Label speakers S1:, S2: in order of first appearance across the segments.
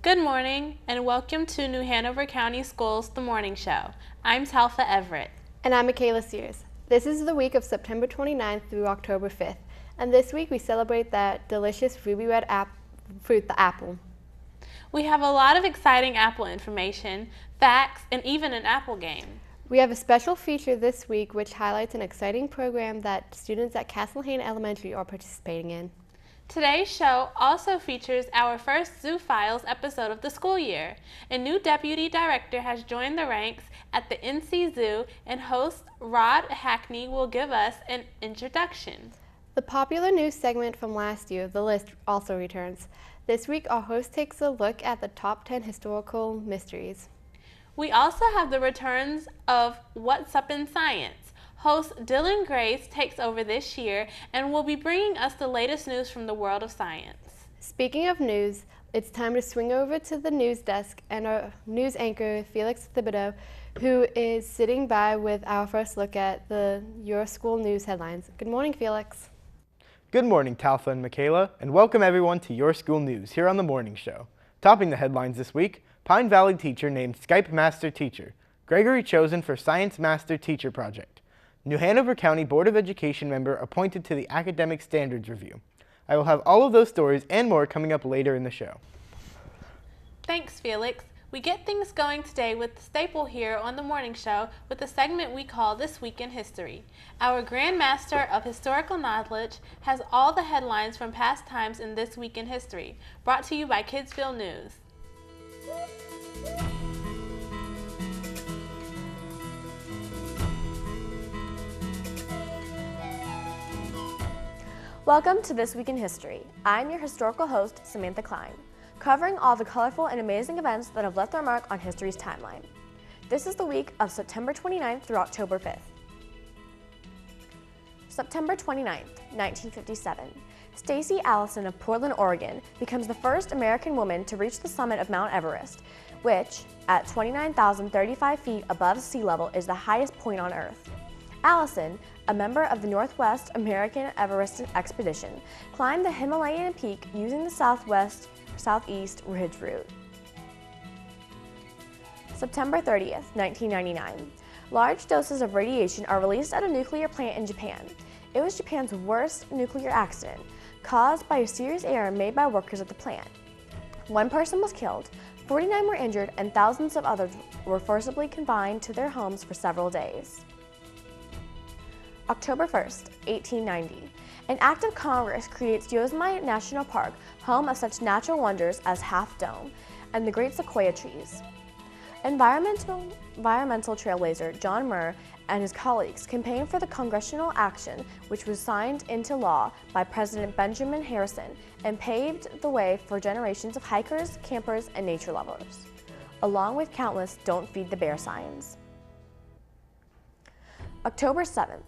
S1: Good morning and welcome to New Hanover County Schools The Morning Show. I'm Talfa Everett.
S2: And I'm Michaela Sears. This is the week of September 29th through October 5th. And this week we celebrate that delicious ruby red fruit, the apple.
S1: We have a lot of exciting apple information, facts, and even an apple game.
S2: We have a special feature this week which highlights an exciting program that students at Castlehane Elementary are participating in.
S1: Today's show also features our first Zoo Files episode of the school year. A new deputy director has joined the ranks at the NC Zoo, and host Rod Hackney will give us an introduction.
S2: The popular news segment from last year, The List, also returns. This week our host takes a look at the top 10 historical mysteries.
S1: We also have the returns of What's Up in Science. Host Dylan Grace takes over this year and will be bringing us the latest news from the world of science.
S2: Speaking of news, it's time to swing over to the news desk and our news anchor, Felix Thibodeau, who is sitting by with our first look at the Your School News headlines. Good morning, Felix.
S3: Good morning, Talfa and Michaela, and welcome everyone to Your School News here on The Morning Show. Topping the headlines this week, Pine Valley teacher named Skype Master Teacher, Gregory chosen for Science Master Teacher Project. New Hanover County Board of Education member appointed to the Academic Standards Review. I will have all of those stories and more coming up later in the show.
S1: Thanks, Felix. We get things going today with the staple here on The Morning Show with the segment we call This Week in History. Our Grand Master of Historical Knowledge has all the headlines from past times in This Week in History, brought to you by Kidsville News.
S4: Welcome to This Week in History. I'm your historical host, Samantha Klein, covering all the colorful and amazing events that have left their mark on history's timeline. This is the week of September 29th through October 5th. September 29th, 1957. Stacey Allison of Portland, Oregon, becomes the first American woman to reach the summit of Mount Everest, which, at 29,035 feet above sea level, is the highest point on Earth. Allison, a member of the Northwest American Everest Expedition, climbed the Himalayan peak using the southeast ridge route. September 30th, 1999. Large doses of radiation are released at a nuclear plant in Japan. It was Japan's worst nuclear accident, caused by a serious error made by workers at the plant. 1 person was killed, 49 were injured, and thousands of others were forcibly confined to their homes for several days. October 1st, 1890. An act of Congress creates Yosemite National Park, home of such natural wonders as Half Dome and the great sequoia trees. Environmental trailblazer John Muir and his colleagues campaigned for the congressional action, which was signed into law by President Benjamin Harrison and paved the way for generations of hikers, campers, and nature lovers, along with countless Don't Feed the Bear signs. October 2nd,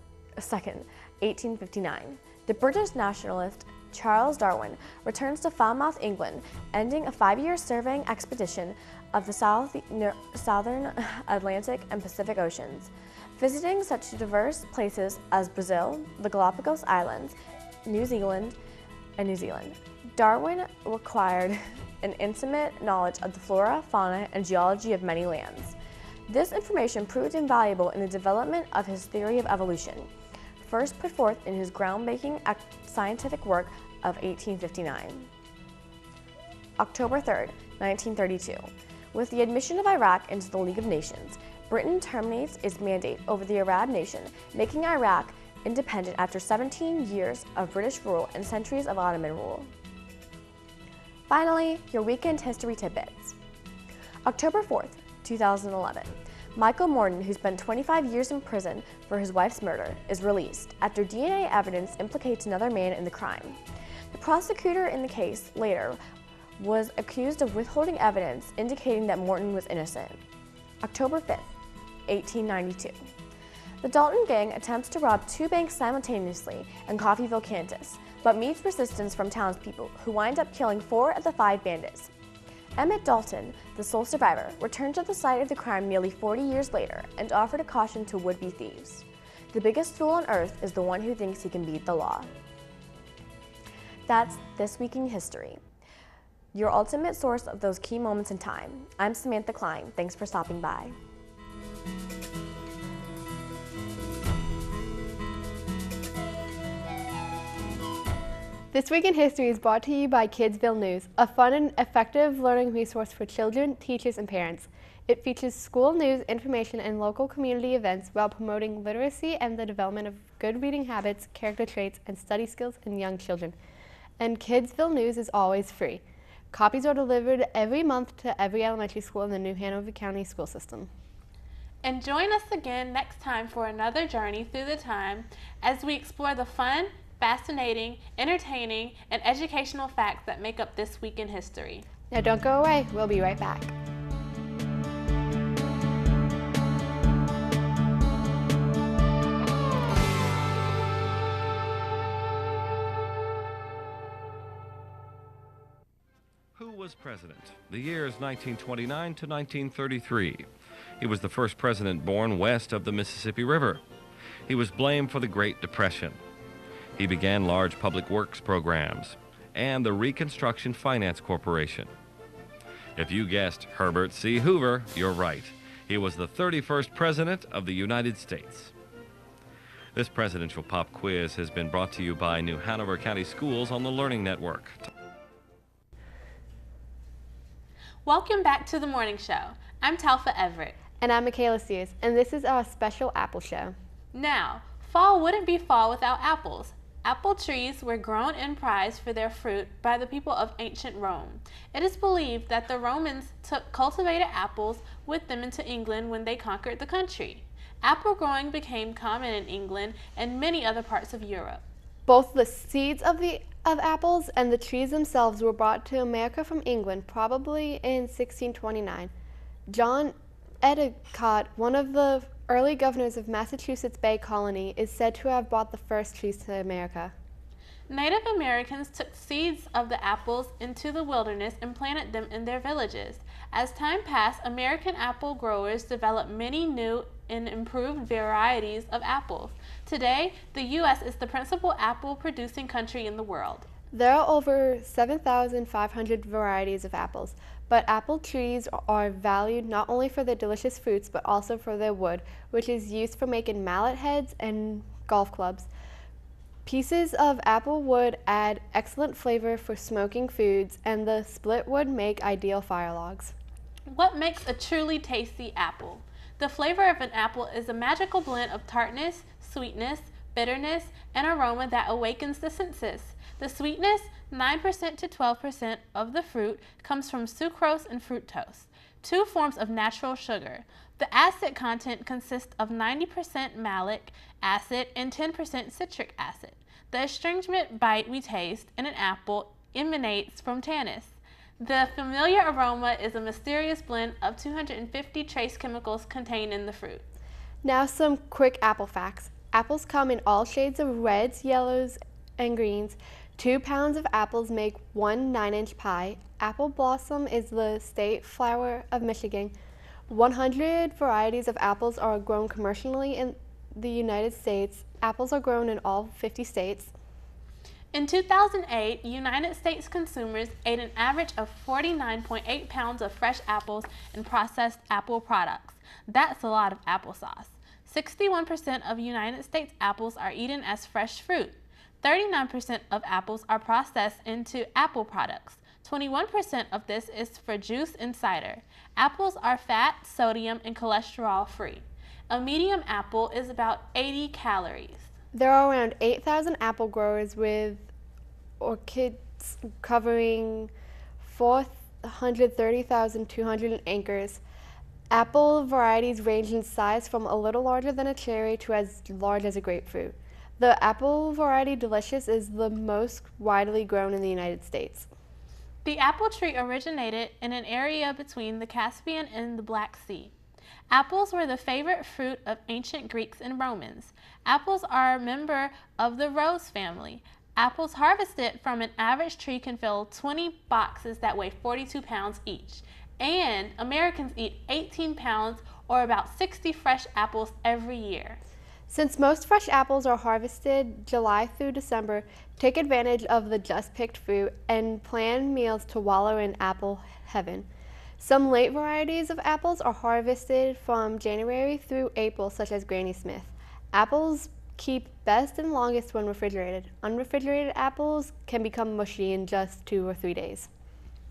S4: 1859. The British nationalist Charles Darwin returns to Falmouth, England, ending a 5-year surveying expedition of the southern Atlantic and Pacific Oceans, visiting such diverse places as Brazil, the Galapagos Islands, New Zealand, and New Zealand. Darwin acquired an intimate knowledge of the flora, fauna, and geology of many lands. This information proved invaluable in the development of his theory of evolution, first put forth in his groundbreaking scientific work of 1859. October 3rd, 1932. With the admission of Iraq into the League of Nations, Britain terminates its mandate over the Arab nation, making Iraq independent after 17 years of British rule and centuries of Ottoman rule. Finally, your weekend history tidbits. October 4th, 2011. Michael Morton, who spent 25 years in prison for his wife's murder, is released after DNA evidence implicates another man in the crime. The prosecutor in the case later was accused of withholding evidence indicating that Morton was innocent. October 5th, 1892. The Dalton gang attempts to rob two banks simultaneously in Coffeyville, Kansas, but meets resistance from townspeople who wind up killing 4 of the 5 bandits. Emmett Dalton, the sole survivor, returned to the site of the crime nearly 40 years later and offered a caution to would-be thieves. The biggest fool on earth is the one who thinks he can beat the law. That's This Week in History, your ultimate source of those key moments in time. I'm Samantha Klein. Thanks for stopping by.
S2: This Week in History is brought to you by Kidsville News, a fun and effective learning resource for children, teachers, and parents. It features school news, information, and local community events while promoting literacy and the development of good reading habits, character traits, and study skills in young children. And Kidsville News is always free. Copies are delivered every month to every elementary school in the New Hanover County school system.
S1: And join us again next time for another journey through the time as we explore the fun, fascinating, entertaining, and educational facts that make up This Week in History.
S2: Now don't go away, we'll be right back.
S5: Who was president? The years 1929 to 1933. He was the first president born west of the Mississippi River. He was blamed for the Great Depression. He began large public works programs and the Reconstruction Finance Corporation. If you guessed Herbert C. Hoover, you're right. He was the 31st President of the United States. This presidential pop quiz has been brought to you by New Hanover County Schools on the Learning Network.
S1: Welcome back to the morning show. I'm Talfa Everett.
S2: And I'm Michaela Sears, and this is our special apple show.
S1: Now, fall wouldn't be fall without apples. Apple trees were grown and prized for their fruit by the people of ancient Rome. It is believed that the Romans took cultivated apples with them into England when they conquered the country. Apple growing became common in England and many other parts of Europe.
S2: Both the seeds of apples and the trees themselves were brought to America from England, probably in 1629. John Endicott, one of the early governors of Massachusetts Bay Colony, is said to have brought the first trees to America.
S1: Native Americans took seeds of the apples into the wilderness and planted them in their villages. As time passed, American apple growers developed many new and improved varieties of apples. Today, the U.S. is the principal apple-producing country in the world.
S2: There are over 7,500 varieties of apples, but apple trees are valued not only for their delicious fruits, but also for their wood, which is used for making mallet heads and golf clubs. Pieces of apple wood add excellent flavor for smoking foods, and the split wood make ideal fire logs.
S1: What makes a truly tasty apple? The flavor of an apple is a magical blend of tartness, sweetness, bitterness, and aroma that awakens the senses. The sweetness, 9% to 12% of the fruit, comes from sucrose and fructose, two forms of natural sugar. The acid content consists of 90% malic acid and 10% citric acid. The astringent bite we taste in an apple emanates from tannins. The familiar aroma is a mysterious blend of 250 trace chemicals contained in the fruit.
S2: Now some quick apple facts. Apples come in all shades of reds, yellows, and greens. 2 pounds of apples make 1 9-inch pie. Apple blossom is the state flower of Michigan. 100 varieties of apples are grown commercially in the United States. Apples are grown in all 50 states.
S1: In 2008, United States consumers ate an average of 49.8 pounds of fresh apples and processed apple products. That's a lot of applesauce. 61% of United States apples are eaten as fresh fruit. 39% of apples are processed into apple products. 21% of this is for juice and cider. Apples are fat, sodium, and cholesterol free. A medium apple is about 80 calories.
S2: There are around 8,000 apple growers with orchards covering 430,200 acres. Apple varieties range in size from a little larger than a cherry to as large as a grapefruit. The apple variety Delicious is the most widely grown in the United States.
S1: The apple tree originated in an area between the Caspian and the Black Sea. Apples were the favorite fruit of ancient Greeks and Romans. Apples are a member of the rose family. Apples harvested from an average tree can fill 20 boxes that weigh 42 pounds each. And Americans eat 18 pounds or about 60 fresh apples every year.
S2: Since most fresh apples are harvested July through December, take advantage of the just picked fruit and plan meals to wallow in apple heaven. Some late varieties of apples are harvested from January through April, such as Granny Smith. Apples keep best and longest when refrigerated. Unrefrigerated apples can become mushy in just 2 or 3 days.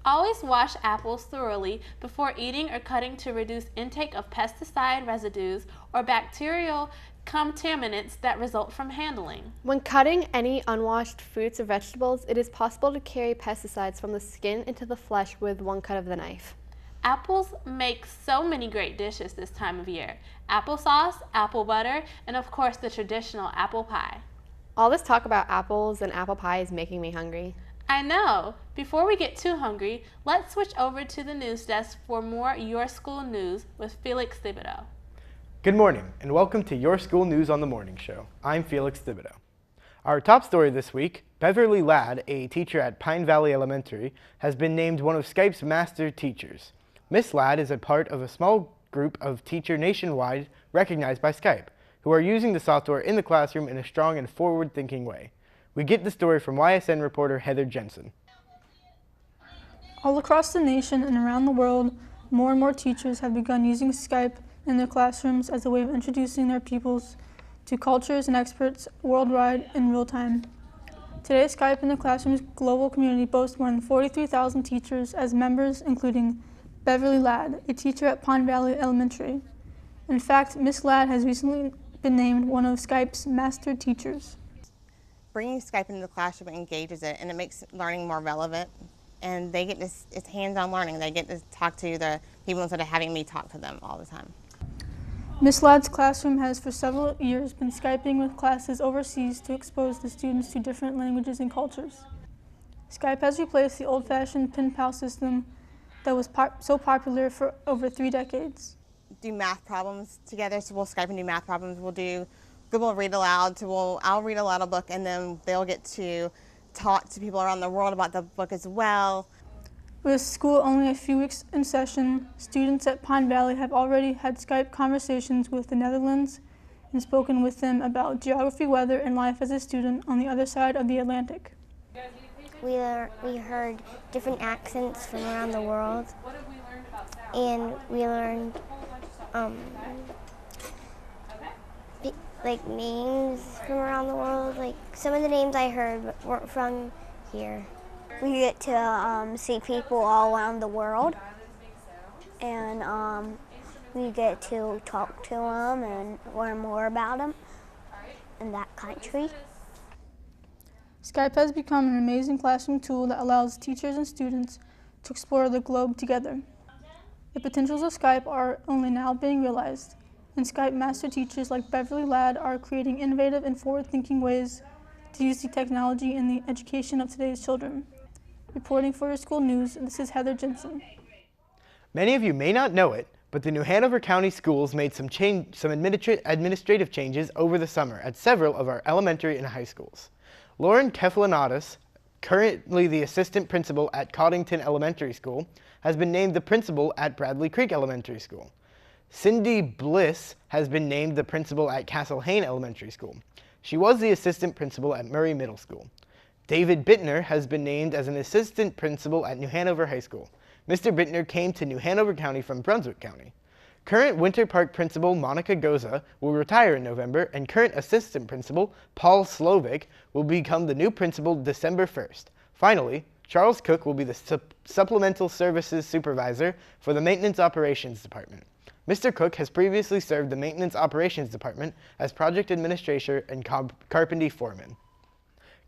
S1: Always wash apples thoroughly before eating or cutting to reduce intake of pesticide residues or bacterial contaminants that result from handling.
S2: When cutting any unwashed fruits or vegetables, it is possible to carry pesticides from the skin into the flesh with one cut of the knife.
S1: Apples make so many great dishes this time of year. Applesauce, apple butter, and of course the traditional apple pie.
S2: All this talk about apples and apple pie is making me hungry.
S1: I know. Before we get too hungry, let's switch over to the news desk for more Your School News with Felix Thibodeau.
S3: Good morning, and welcome to Your School News on the Morning Show. I'm Felix Thibodeau. Our top story this week, Beverly Ladd, a teacher at Pine Valley Elementary, has been named one of Skype's master teachers. Miss Ladd is a part of a small group of teachers nationwide recognized by Skype, who are using the software in the classroom in a strong and forward-thinking way. We get the story from YSN reporter Heather Jensen.
S6: All across the nation and around the world, more and more teachers have begun using Skype in their classrooms as a way of introducing their pupils to cultures and experts worldwide in real time. Today, Skype in the classroom's global community boasts more than 43,000 teachers as members, including Beverly Ladd, a teacher at Pine Valley Elementary. In fact, Miss Ladd has recently been named one of Skype's master teachers.
S7: Bringing Skype into the classroom engages it, and it makes learning more relevant. And they get this, it's hands-on learning. They get to talk to the people instead of having me talk to them all the time.
S6: Miss Ladd's classroom has for several years been Skyping with classes overseas to expose the students to different languages and cultures. Skype has replaced the old-fashioned pen pal system that was so popular for over 3 decades.
S7: Do math problems together, so we'll Skype and do math problems. We'll do Google Read Aloud, so I'll read aloud a book, and then they'll get to talk to people around the world about the book as well.
S6: With school only a few weeks in session, students at Pine Valley have already had Skype conversations with the Netherlands and spoken with them about geography, weather, and life as a student on the other side of the Atlantic.
S8: We heard different accents from around the world, and we learned like names from around the world. Like some of the names I heard weren't from here.
S9: We get to see people all around the world, and we get to talk to them and learn more about them in that country.
S6: Skype has become an amazing classroom tool that allows teachers and students to explore the globe together. The potentials of Skype are only now being realized, and Skype master teachers like Beverly Ladd are creating innovative and forward-thinking ways to use the technology in the education of today's children. Reporting for Your School News, this is Heather Jensen.
S3: Many of you may not know it, but the New Hanover County Schools made some administrative changes over the summer at several of our elementary and high schools. Lauren Keflanatis, currently the assistant principal at Coddington Elementary School, has been named the principal at Bradley Creek Elementary School. Cindy Bliss has been named the principal at Castle Hayne Elementary School. She was the assistant principal at Murray Middle School. David Bittner has been named as an assistant principal at New Hanover High School. Mr. Bittner came to New Hanover County from Brunswick County. Current Winter Park principal Monica Goza will retire in November, and current assistant principal Paul Slovic will become the new principal December 1st. Finally, Charles Cook will be the supplemental services supervisor for the Maintenance Operations Department. Mr. Cook has previously served the Maintenance Operations Department as project administrator and carpentry foreman.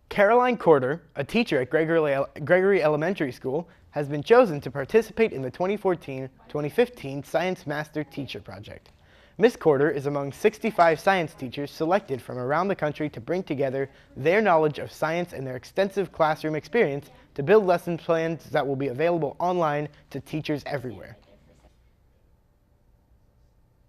S3: Caroline Corder, a teacher at Gregory Elementary School, has been chosen to participate in the 2014-2015 Science Master Teacher Project. Ms. Corder is among 65 science teachers selected from around the country to bring together their knowledge of science and their extensive classroom experience to build lesson plans that will be available online to teachers everywhere.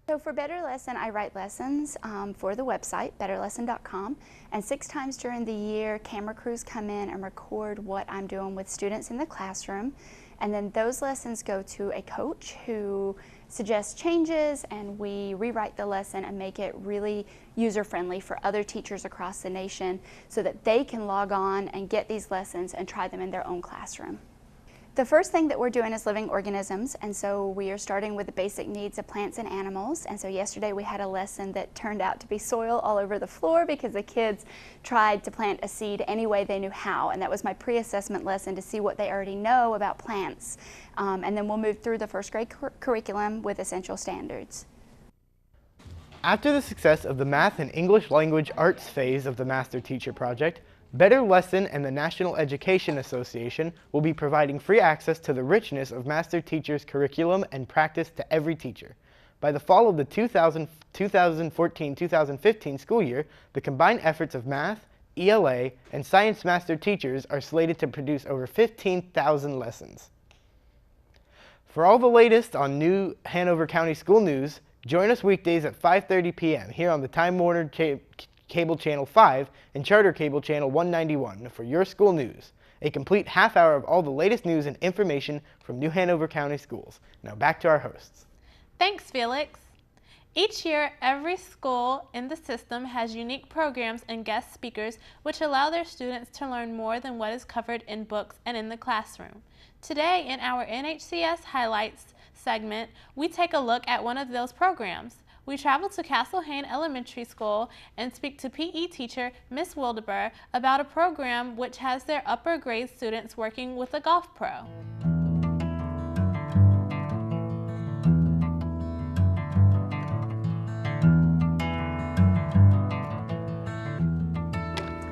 S10: So for Better Lesson, I write lessons for the website, betterlesson.com, and 6 times during the year, camera crews come in and record what I'm doing with students in the classroom, and then those lessons go to a coach who suggests changes, and we rewrite the lesson and make it really user-friendly for other teachers across the nation so that they can log on and get these lessons and try them in their own classroom. The first thing that we're doing is living organisms, and so we are starting with the basic needs of plants and animals. And so yesterday we had a lesson that turned out to be soil all over the floor because the kids tried to plant a seed any way they knew how, and that was my pre-assessment lesson to see what they already know about plants. And then we'll move through the first grade curriculum with essential standards.
S3: After the success of the Math and English Language Arts phase of the Master Teacher Project, Better Lesson and the National Education Association will be providing free access to the richness of Master Teachers' curriculum and practice to every teacher. By the fall of the 2014-2015 school year, the combined efforts of Math, ELA, and Science Master Teachers are slated to produce over 15,000 lessons. For all the latest on new Hanover County school news, join us weekdays at 5:30 p.m. here on the Time Warner Cable Channel 5 and Charter Cable Channel 191 for your school news. A complete half hour of all the latest news and information from New Hanover County schools. Now back to our hosts.
S1: Thanks, Felix. Each year, every school in the system has unique programs and guest speakers which allow their students to learn more than what is covered in books and in the classroom. Today, in our NHCS Highlights segment, we take a look at one of those programs. We travel to Castle Hayne Elementary School and speak to PE teacher Miss Wildeber about a program which has their upper grade students working with a golf pro.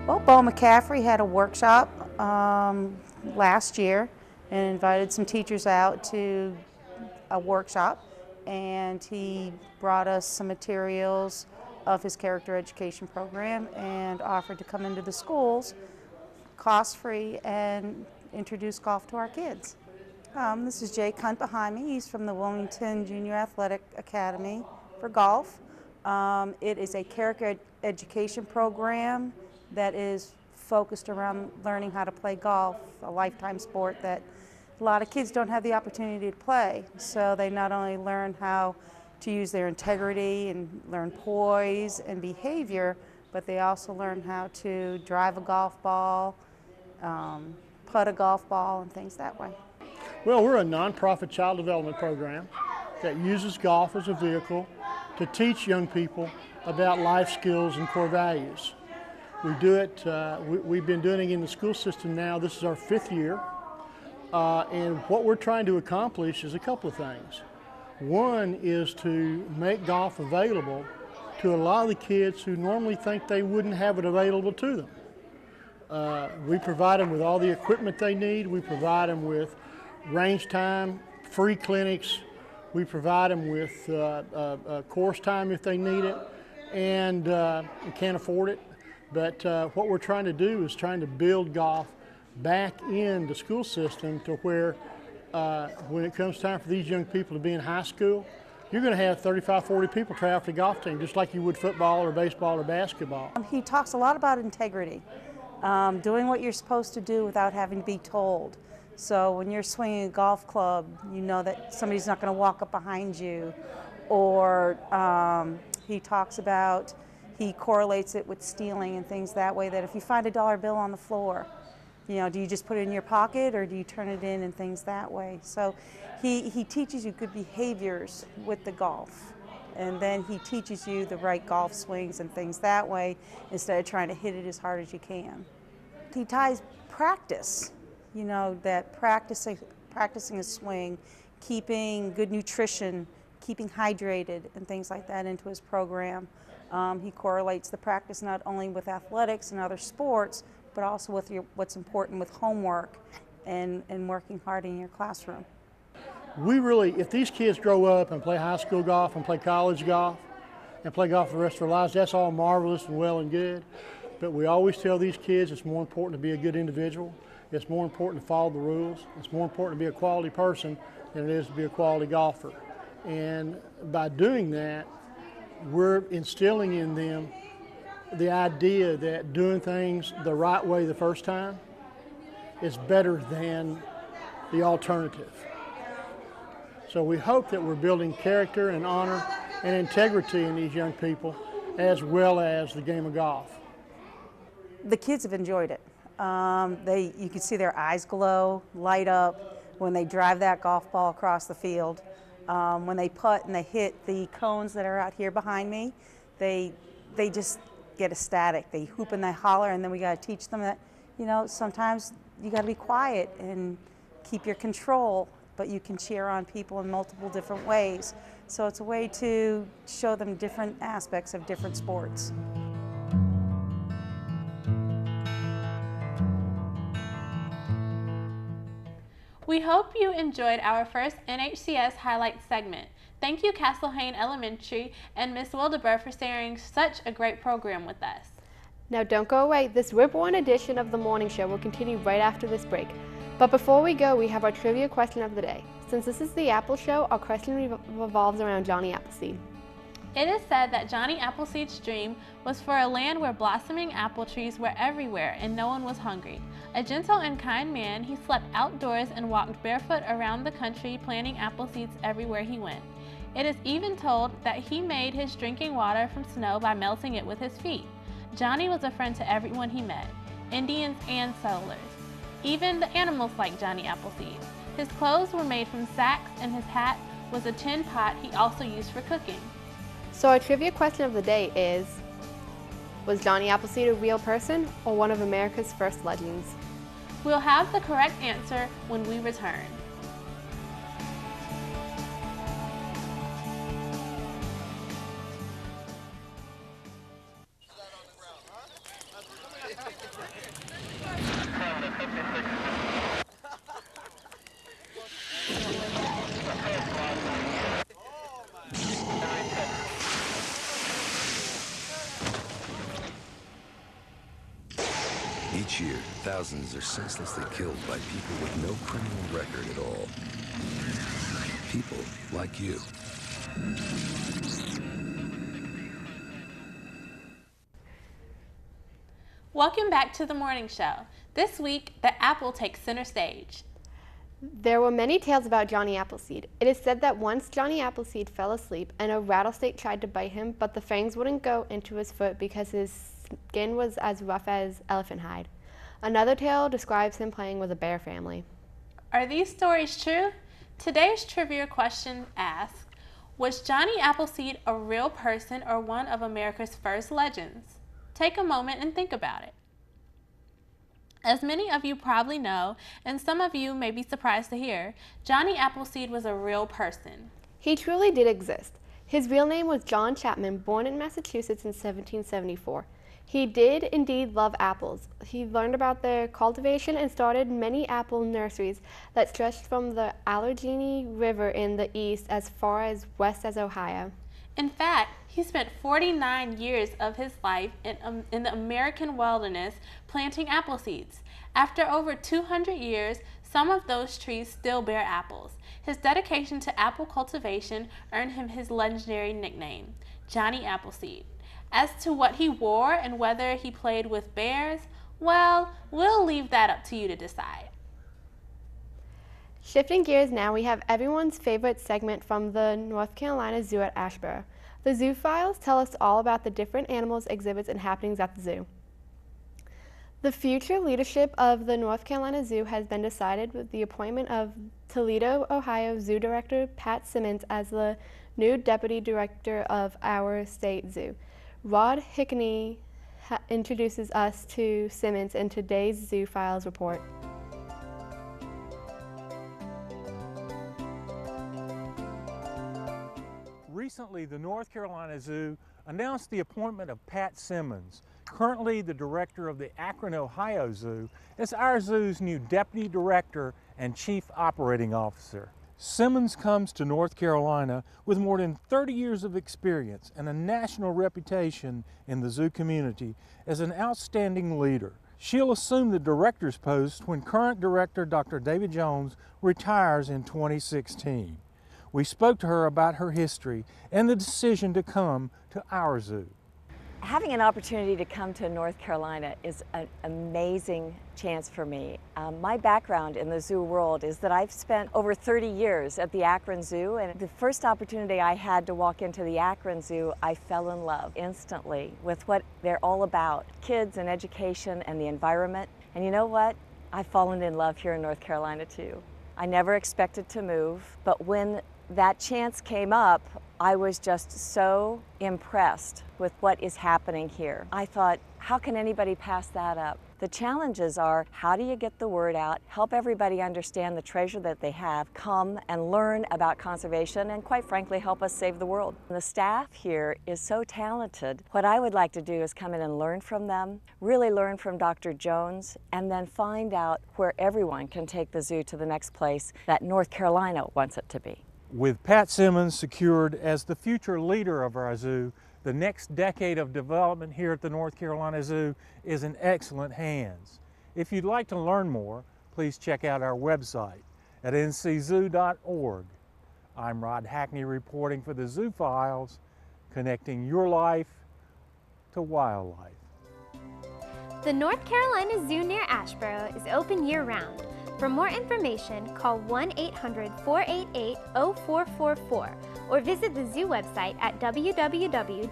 S11: Well, Bo McCaffrey had a workshop last year and invited some teachers out to a workshop, and he brought us some materials of his character education program and offered to come into the schools cost-free and introduce golf to our kids. This is Jake Hunt behind me. He's from the Wilmington Junior Athletic Academy for golf. It is a character education program that is focused around learning how to play golf, a lifetime sport that a lot of kids don't have the opportunity to play. So they not only learn how to use their integrity and learn poise and behavior, but they also learn how to drive a golf ball, putt a golf ball, and things that way.
S12: Well, we're a nonprofit child development program that uses golf as a vehicle to teach young people about life skills and core values. We do it, we've been doing it in the school system now. This is our 5th year. And what we're trying to accomplish is a couple of things. One is to make golf available to a lot of the kids who normally think they wouldn't have it available to them. We provide them with all the equipment they need. We provide them with range time, free clinics. We provide them with course time if they need it and can't afford it. But what we're trying to do is trying to build golf back in the school system to where when it comes time for these young people to be in high school, you're going to have 35, 40 people try out for the golf team, just like you would football or baseball or basketball.
S11: He talks a lot about integrity, doing what you're supposed to do without having to be told. So when you're swinging a golf club, you know that somebody's not going to walk up behind you. Or he talks about, he correlates it with stealing and things that way, that if you find a dollar bill on the floor, you know, do you just put it in your pocket or do you turn it in and things that way? So he teaches you good behaviors with the golf. And then he teaches you the right golf swings and things that way instead of trying to hit it as hard as you can. He ties practice, you know, that practicing a swing, keeping good nutrition, keeping hydrated and things like that into his program. He correlates the practice not only with athletics and other sports, but also with what's important with homework and working hard in your classroom.
S12: We really, if these kids grow up and play high school golf and play college golf and play golf the rest of their lives, that's all marvelous and well and good. But we always tell these kids it's more important to be a good individual. It's more important to follow the rules. It's more important to be a quality person than it is to be a quality golfer. And by doing that, we're instilling in them the idea that doing things the right way the first time is better than the alternative. So we hope that we're building character and honor and integrity in these young people, as well as the game of golf.
S11: The kids have enjoyed it. You can see their eyes glow, light up when they drive that golf ball across the field. When they putt and they hit the cones that are out here behind me, they just get ecstatic. They hoop and they holler, and then we got to teach them that, you know, sometimes you got to be quiet and keep your control, but you can cheer on people in multiple different ways. So it's a way to show them different aspects of different sports.
S1: We hope you enjoyed our first NHCS Highlights segment. Thank you, Castlehane Elementary and Ms. Wildeber for sharing such a great program with us.
S2: Now don't go away. This Rip-One edition of the morning show will continue right after this break. But before we go, we have our trivia question of the day. Since this is the Apple Show, our question revolves around Johnny Appleseed.
S1: It is said that Johnny Appleseed's dream was for a land where blossoming apple trees were everywhere and no one was hungry. A gentle and kind man, he slept outdoors and walked barefoot around the country planting apple seeds everywhere he went. It is even told that he made his drinking water from snow by melting it with his feet. Johnny was a friend to everyone he met, Indians and settlers. Even the animals liked Johnny Appleseed. His clothes were made from sacks and his hat was a tin pot he also used for cooking.
S2: So our trivia question of the day is, was Johnny Appleseed a real person or one of America's first legends?
S1: We'll have the correct answer when we return.
S13: Each year, thousands are senselessly killed by people with no criminal record at all. People like you.
S1: Welcome back to the morning show. This week, the apple takes center stage.
S2: There were many tales about Johnny Appleseed. It is said that once Johnny Appleseed fell asleep and a rattlesnake tried to bite him, but the fangs wouldn't go into his foot because his skin was as rough as elephant hide. Another tale describes him playing with a bear family.
S1: Are these stories true? Today's trivia question asks, was Johnny Appleseed a real person or one of America's first legends? Take a moment and think about it. As many of you probably know, and some of you may be surprised to hear, Johnny Appleseed was a real person.
S2: He truly did exist. His real name was John Chapman, born in Massachusetts in 1774. He did indeed love apples. He learned about their cultivation and started many apple nurseries that stretched from the Allegheny River in the east as far as west as Ohio.
S1: In fact, he spent 49 years of his life in the American wilderness planting apple seeds. After over 200 years, some of those trees still bear apples. His dedication to apple cultivation earned him his legendary nickname, Johnny Appleseed. As to what he wore and whether he played with bears, well, we'll leave that up to you to decide.
S2: Shifting gears now, we have everyone's favorite segment from the North Carolina Zoo at Asheboro. The Zoo Files tell us all about the different animals, exhibits, and happenings at the zoo. The future leadership of the North Carolina Zoo has been decided with the appointment of Toledo, Ohio Zoo Director Pat Simmons as the new Deputy Director of our state zoo. Rod Hickney introduces us to Simmons in today's Zoo Files report.
S14: Recently, the North Carolina Zoo announced the appointment of Pat Simmons, currently the director of the Akron, Ohio Zoo, as our zoo's new deputy director and chief operating officer. Simmons comes to North Carolina with more than 30 years of experience and a national reputation in the zoo community as an outstanding leader. She'll assume the director's post when current director Dr. David Jones retires in 2016. We spoke to her about her history and the decision to come to our zoo.
S15: Having an opportunity to come to North Carolina is an amazing chance for me. My background in the zoo world is that I've spent over 30 years at the Akron Zoo, and the first opportunity I had to walk into the Akron Zoo, I fell in love instantly with what they're all about, kids and education and the environment. And you know what? I've fallen in love here in North Carolina too. I never expected to move, but when that chance came up, I was just so impressed with what is happening here. I thought, how can anybody pass that up? The challenges are, how do you get the word out, help everybody understand the treasure that they have, come and learn about conservation, and quite frankly, help us save the world. The staff here is so talented. What I would like to do is come in and learn from them, really learn from Dr. Jones, and then find out where everyone can take the zoo to the next place that North Carolina wants it to be.
S14: With Pat Simmons secured as the future leader of our zoo, the next decade of development here at the North Carolina Zoo is in excellent hands. If you'd like to learn more, please check out our website at nczoo.org. I'm Rod Hackney reporting for the Zoo Files, connecting your life to wildlife.
S16: The North Carolina Zoo near Asheboro is open year-round. For more information, call 1-800-488-0444 or visit the zoo website at www.nczoo.org.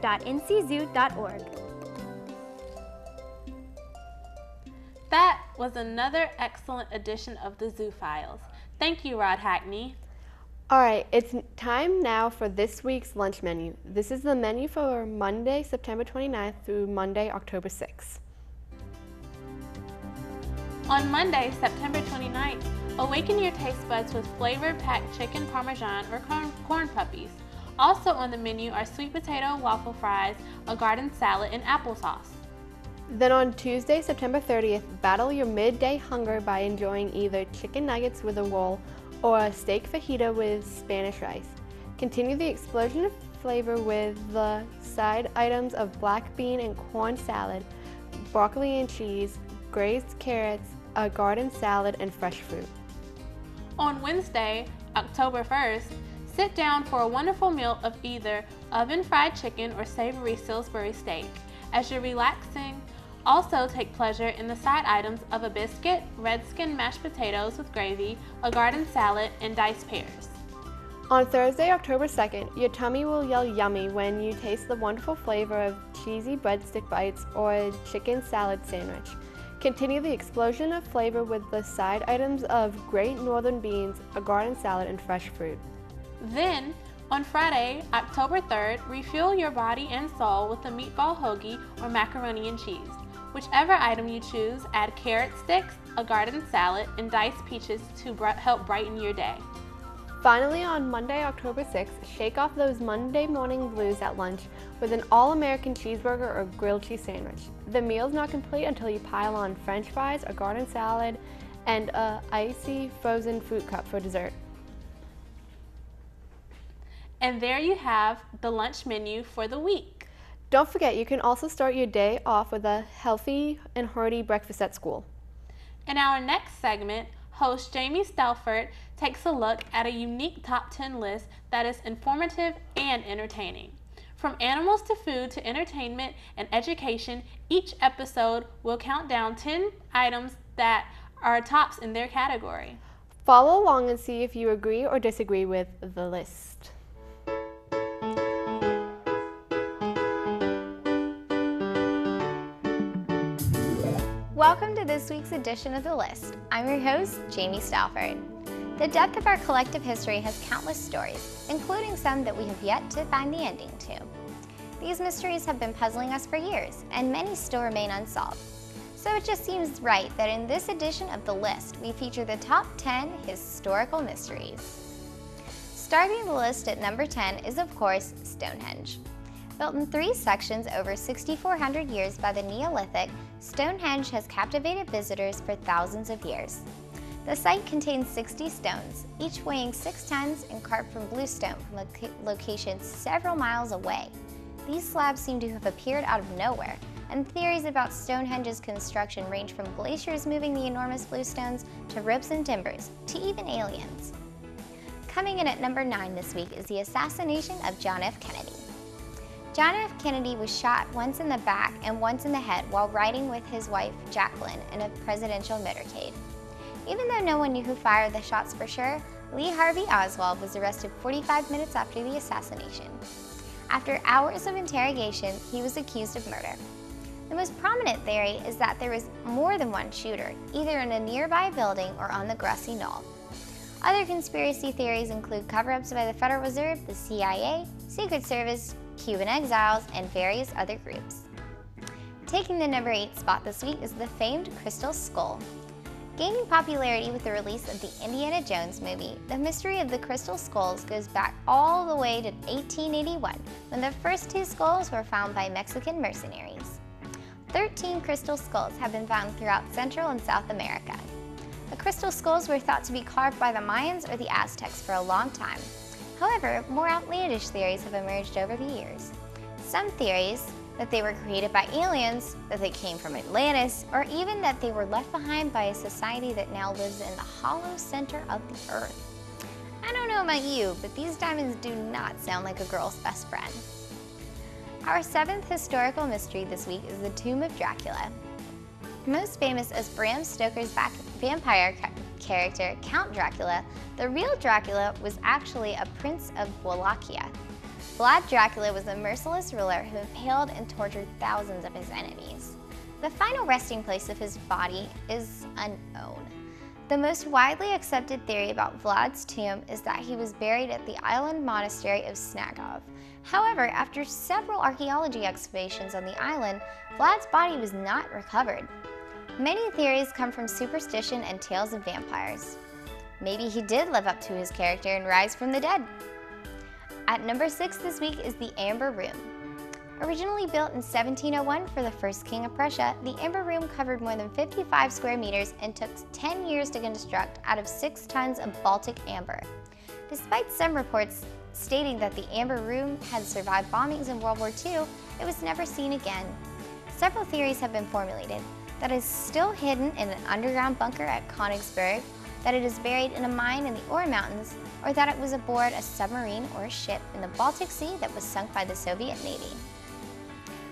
S1: That was another excellent edition of the Zoo Files. Thank you, Rod Hackney.
S2: All right, it's time now for this week's lunch menu. This is the menu for Monday, September 29th through Monday, October 6th.
S1: On Monday, September 29th, awaken your taste buds with flavor-packed chicken parmesan or corn puppies. Also on the menu are sweet potato waffle fries, a garden salad, and applesauce.
S2: Then on Tuesday, September 30th, battle your midday hunger by enjoying either chicken nuggets with a roll or a steak fajita with Spanish rice. Continue the explosion of flavor with the side items of black bean and corn salad, broccoli and cheese, braised carrots, a garden salad, and fresh fruit.
S1: On Wednesday, October 1st, sit down for a wonderful meal of either oven-fried chicken or savory Salisbury steak. As you're relaxing, also take pleasure in the side items of a biscuit, red-skin mashed potatoes with gravy, a garden salad, and diced pears.
S2: On Thursday, October 2nd, your tummy will yell yummy when you taste the wonderful flavor of cheesy breadstick bites or a chicken salad sandwich. Continue the explosion of flavor with the side items of Great Northern beans, a garden salad, and fresh fruit.
S1: Then, on Friday, October 3rd, refuel your body and soul with a meatball hoagie or macaroni and cheese. Whichever item you choose, add carrot sticks, a garden salad, and diced peaches to help brighten your day.
S2: Finally, on Monday, October 6th, shake off those Monday morning blues at lunch with an all-American cheeseburger or grilled cheese sandwich. The meal's not complete until you pile on French fries, a garden salad, and a icy frozen fruit cup for dessert.
S1: And there you have the lunch menu for the week.
S2: Don't forget, you can also start your day off with a healthy and hearty breakfast at school.
S1: In our next segment, host Jamie Stelford takes a look at a unique top 10 list that is informative and entertaining. From animals to food to entertainment and education, each episode will count down 10 items that are tops in their category.
S2: Follow along and see if you agree or disagree with the list.
S16: Welcome to this week's edition of The List. I'm your host, Jamie Stalford. The depth of our collective history has countless stories, including some that we have yet to find the ending to. These mysteries have been puzzling us for years, and many still remain unsolved. So it just seems right that in this edition of The List, we feature the top 10 historical mysteries. Starting the list at number 10 is, of course, Stonehenge. Built in 3 sections over 6,400 years by the Neolithic, Stonehenge has captivated visitors for thousands of years. The site contains 60 stones, each weighing 6 tons and carved from bluestone from locations several miles away. These slabs seem to have appeared out of nowhere, and theories about Stonehenge's construction range from glaciers moving the enormous bluestones to ropes and timbers, to even aliens. Coming in at number 9 this week is the assassination of John F. Kennedy. John F. Kennedy was shot once in the back and once in the head while riding with his wife, Jacqueline, in a presidential motorcade. Even though no one knew who fired the shots for sure, Lee Harvey Oswald was arrested 45 minutes after the assassination. After hours of interrogation, he was accused of murder. The most prominent theory is that there was more than one shooter, either in a nearby building or on the grassy knoll. Other conspiracy theories include cover-ups by the Federal Reserve, the CIA, Secret Service, Cuban exiles, and various other groups. Taking the number 8 spot this week is the famed Crystal Skull. Gaining popularity with the release of the Indiana Jones movie, the mystery of the Crystal Skulls goes back all the way to 1881, when the first 2 skulls were found by Mexican mercenaries. 13 crystal skulls have been found throughout Central and South America. The crystal skulls were thought to be carved by the Mayans or the Aztecs for a long time. However, more outlandish theories have emerged over the years. Some theories that they were created by aliens, that they came from Atlantis, or even that they were left behind by a society that now lives in the hollow center of the earth. I don't know about you, but these diamonds do not sound like a girl's best friend. Our 7th historical mystery this week is the Tomb of Dracula. Most famous as Bram Stoker's vampire character, Count Dracula, the real Dracula was actually a prince of Wallachia. Vlad Dracula was a merciless ruler who impaled and tortured thousands of his enemies. The final resting place of his body is unknown. The most widely accepted theory about Vlad's tomb is that he was buried at the island monastery of Snagov. However, after several archaeology excavations on the island, Vlad's body was not recovered. Many theories come from superstition and tales of vampires. Maybe he did live up to his character and rise from the dead. At number 6 this week is the Amber Room. Originally built in 1701 for the first king of Prussia, the Amber Room covered more than 55 square meters and took 10 years to construct out of 6 tons of Baltic amber. Despite some reports stating that the Amber Room had survived bombings in World War II, it was never seen again. Several theories have been formulated: that it is still hidden in an underground bunker at Königsberg, that it is buried in a mine in the Ore Mountains, or that it was aboard a submarine or a ship in the Baltic Sea that was sunk by the Soviet Navy.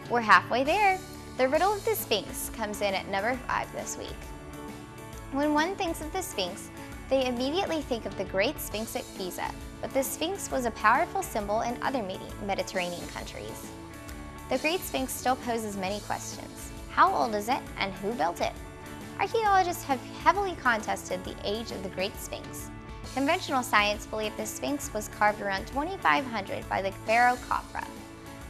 S16: We're halfway there. The riddle of the Sphinx comes in at number 5 this week. When one thinks of the Sphinx, they immediately think of the Great Sphinx at Giza, but the Sphinx was a powerful symbol in other Mediterranean countries. The Great Sphinx still poses many questions. How old is it, and who built it? Archaeologists have heavily contested the age of the Great Sphinx. Conventional science believed the Sphinx was carved around 2500 by the pharaoh Khafra.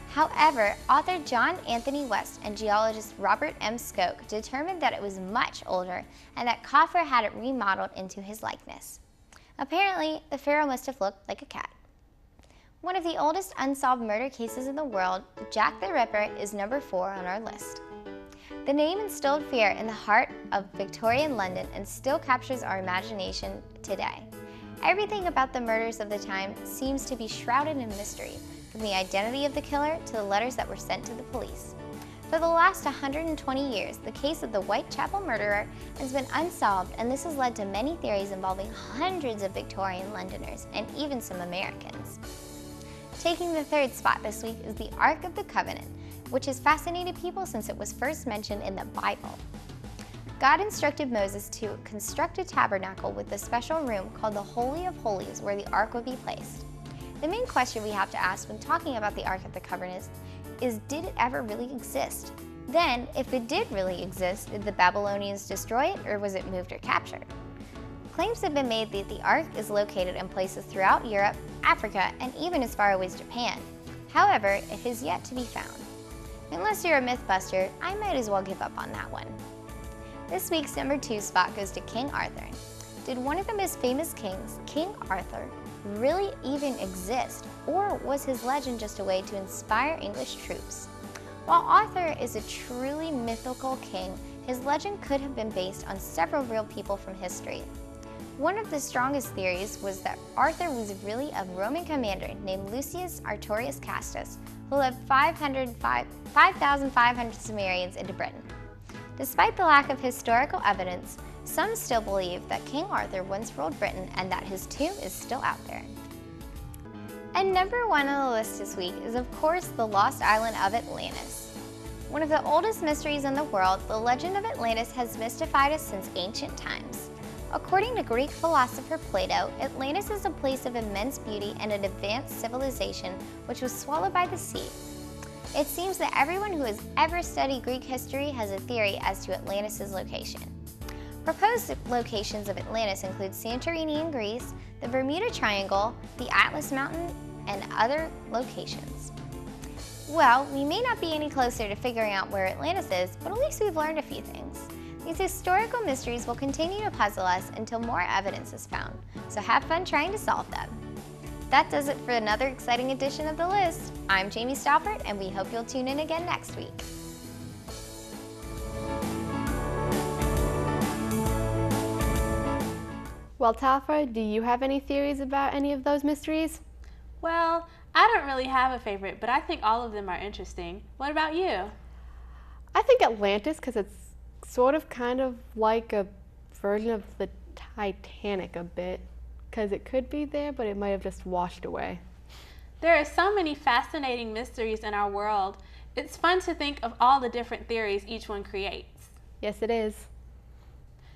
S16: However, author John Anthony West and geologist Robert M. Skoke determined that it was much older and that Khafra had it remodeled into his likeness. Apparently, the pharaoh must have looked like a cat. One of the oldest unsolved murder cases in the world, Jack the Ripper, is number 4 on our list. The name instilled fear in the heart of Victorian London and still captures our imagination today. Everything about the murders of the time seems to be shrouded in mystery, from the identity of the killer to the letters that were sent to the police. For the last 120 years, the case of the Whitechapel murderer has been unsolved, and this has led to many theories involving hundreds of Victorian Londoners and even some Americans. Taking the 3rd spot this week is the Ark of the Covenant, which has fascinated people since it was first mentioned in the Bible. God instructed Moses to construct a tabernacle with a special room called the Holy of Holies where the Ark would be placed. The main question we have to ask when talking about the Ark of the Covenant is did it ever really exist? Then, if it did really exist, did the Babylonians destroy it, or was it moved or captured? Claims have been made that the Ark is located in places throughout Europe, Africa, and even as far away as Japan. However, it has yet to be found. Unless you're a Mythbuster, I might as well give up on that one. This week's number 2 spot goes to King Arthur. Did one of the most famous kings, King Arthur, really even exist, or was his legend just a way to inspire English troops? While Arthur is a truly mythical king, his legend could have been based on several real people from history. One of the strongest theories was that Arthur was really a Roman commander named Lucius Artorius Castus, who led 5,500 Sumerians into Britain. Despite the lack of historical evidence, some still believe that King Arthur once ruled Britain and that his tomb is still out there. And number 1 on the list this week is, of course, the lost island of Atlantis. One of the oldest mysteries in the world, the legend of Atlantis has mystified us since ancient times. According to Greek philosopher Plato, Atlantis is a place of immense beauty and an advanced civilization which was swallowed by the sea. It seems that everyone who has ever studied Greek history has a theory as to Atlantis' location. Proposed locations of Atlantis include Santorini in Greece, the Bermuda Triangle, the Atlas Mountain, and other locations. Well, we may not be any closer to figuring out where Atlantis is, but at least we've learned a few things. These historical mysteries will continue to puzzle us until more evidence is found, so have fun trying to solve them. That does it for another exciting edition of The List. I'm Jamie Stauffer, and we hope you'll tune in again next week.
S2: Well, Talfa, do you have any theories about any of those mysteries?
S1: Well, I don't really have a favorite, but I think all of them are interesting. What about you?
S2: I think Atlantis, because it's sort of kind of like a version of the Titanic a bit, because it could be there, but it might have just washed away.
S1: There are so many fascinating mysteries in our world. It's fun to think of all the different theories each one creates.
S2: Yes, it is.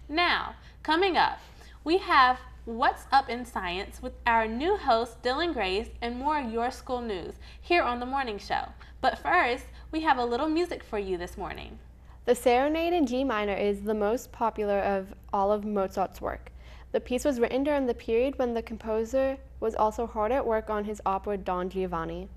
S1: Now, coming up, we have What's Up in Science with our new host, Dylan Grace, and more Your School News here on The Morning Show. But first, we have a little music for you this morning.
S2: The Serenade in G minor is the most popular of all of Mozart's work. The piece was written during the period when the composer was also hard at work on his opera Don Giovanni.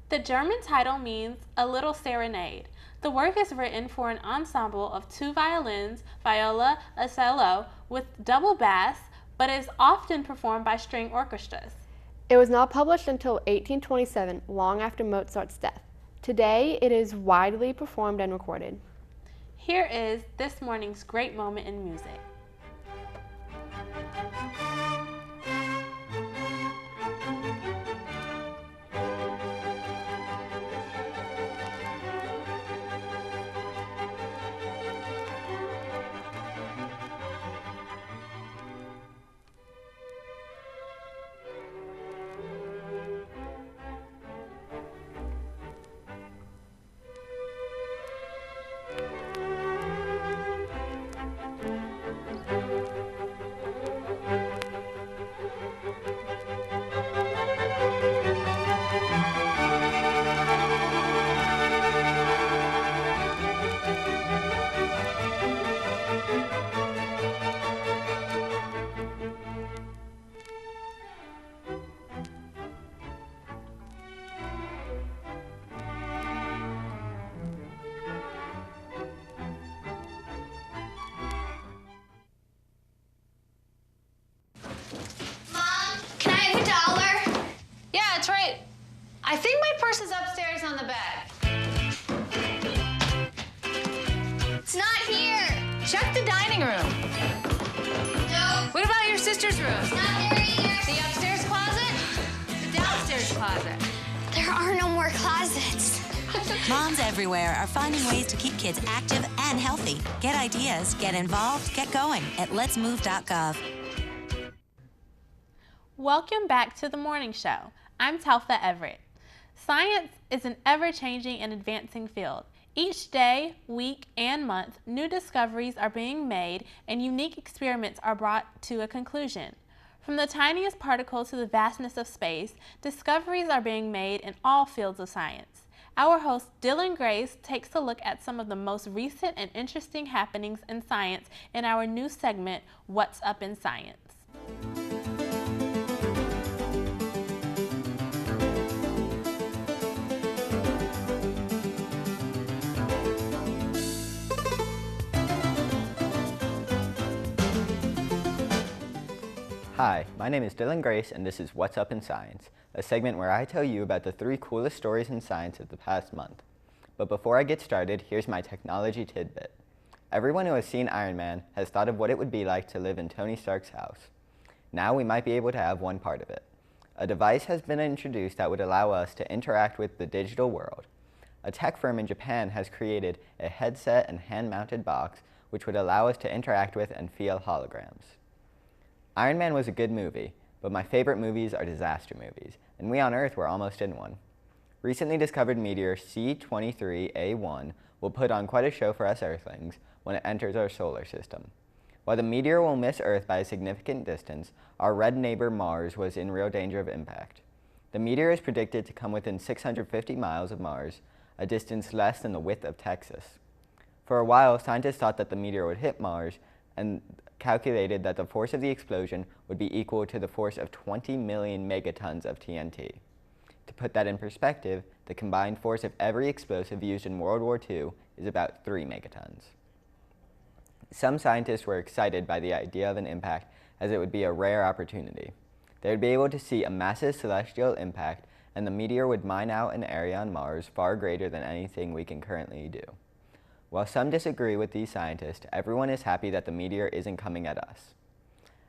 S1: The German title means A Little Serenade. The work is written for an ensemble of 2 violins, viola, a cello, with double bass, but is often performed by string orchestras.
S2: It was not published until 1827, long after Mozart's death. Today, it is widely performed and recorded.
S1: Here is this morning's great moment in music.
S17: I think my purse is upstairs on the bed. It's not here. Check the dining room. No. What about your sister's room?
S9: It's not there either.
S17: The upstairs closet? The downstairs closet?
S9: There are no more closets.
S18: Moms everywhere are finding ways to keep kids active and healthy. Get ideas, get involved, get going at letsmove.gov.
S1: Welcome back to the morning show. I'm Talfa Everett. Science is an ever-changing and advancing field. Each day, week, and month, new discoveries are being made and unique experiments are brought to a conclusion. From the tiniest particle to the vastness of space, discoveries are being made in all fields of science. Our host, Dylan Grace, takes a look at some of the most recent and interesting happenings in science in our new segment, What's Up in Science?
S19: Hi, my name is Dylan Grace and this is What's Up in Science, a segment where I tell you about the 3 coolest stories in science of the past month. But before I get started, here's my technology tidbit. Everyone who has seen Iron Man has thought of what it would be like to live in Tony Stark's house. Now we might be able to have one part of it. A device has been introduced that would allow us to interact with the digital world. A tech firm in Japan has created a headset and hand-mounted box which would allow us to interact with and feel holograms. Iron Man was a good movie, but my favorite movies are disaster movies, and we on Earth were almost in one. Recently discovered meteor C23A1 will put on quite a show for us Earthlings when it enters our solar system. While the meteor will miss Earth by a significant distance, our red neighbor Mars was in real danger of impact. The meteor is predicted to come within 650 miles of Mars, a distance less than the width of Texas. For a while, scientists thought that the meteor would hit Mars and calculated that the force of the explosion would be equal to the force of 20 million megatons of TNT. To put that in perspective, the combined force of every explosive used in World War II is about 3 megatons. Some scientists were excited by the idea of an impact as it would be a rare opportunity. They would be able to see a massive celestial impact and the meteor would mine out an area on Mars far greater than anything we can currently do. While some disagree with these scientists, everyone is happy that the meteor isn't coming at us.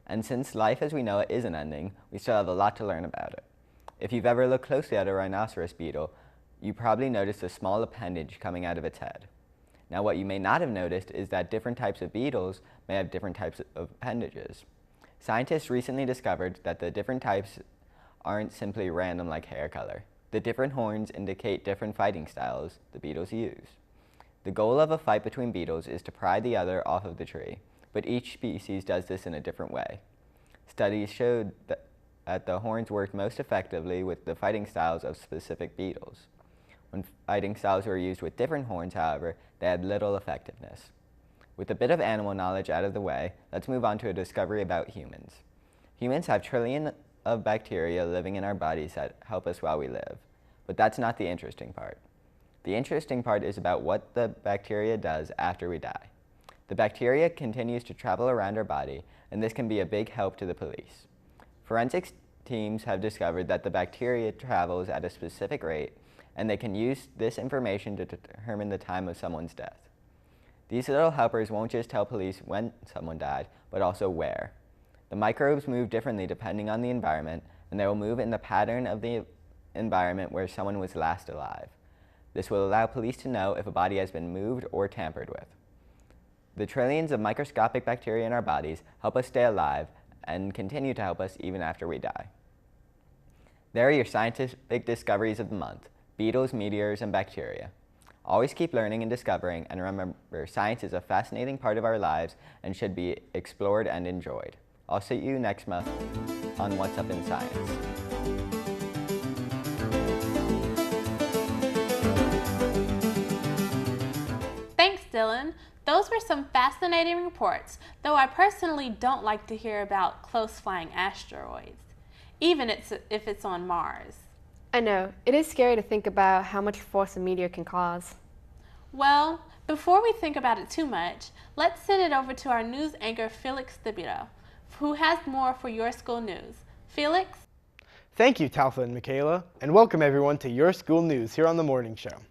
S19: And since life as we know it isn't ending, we still have a lot to learn about it. If you've ever looked closely at a rhinoceros beetle, you probably noticed a small appendage coming out of its head. Now what you may not have noticed is that different types of beetles may have different types of appendages. Scientists recently discovered that the different types aren't simply random like hair color. The different horns indicate different fighting styles the beetles use. The goal of a fight between beetles is to pry the other off of the tree, but each species does this in a different way. Studies showed that the horns worked most effectively with the fighting styles of specific beetles. When fighting styles were used with different horns, however, they had little effectiveness. With a bit of animal knowledge out of the way, let's move on to a discovery about humans. Humans have trillions of bacteria living in our bodies that help us while we live, but that's not the interesting part. The interesting part is about what the bacteria does after we die. The bacteria continues to travel around our body, and this can be a big help to the police. Forensics teams have discovered that the bacteria travels at a specific rate, and they can use this information to determine the time of someone's death. These little helpers won't just tell police when someone died, but also where. The microbes move differently depending on the environment, and they will move in the pattern of the environment where someone was last alive. This will allow police to know if a body has been moved or tampered with. The trillions of microscopic bacteria in our bodies help us stay alive and continue to help us even after we die. There are your scientific discoveries of the month: beetles, meteors, and bacteria. Always keep learning and discovering, and remember, science is a fascinating part of our lives and should be explored and enjoyed. I'll see you next month on What's Up in Science.
S1: Thanks, Dylan. Those were some fascinating reports, though I personally don't like to hear about close-flying asteroids, even if it's on Mars.
S2: I know. It is scary to think about how much force a meteor can cause.
S1: Well, before we think about it too much, let's send it over to our news anchor, Felix Thibodeau, who has more for Your School News. Felix?
S3: Thank you, Talfa and Michaela, and welcome everyone to Your School News here on The Morning Show.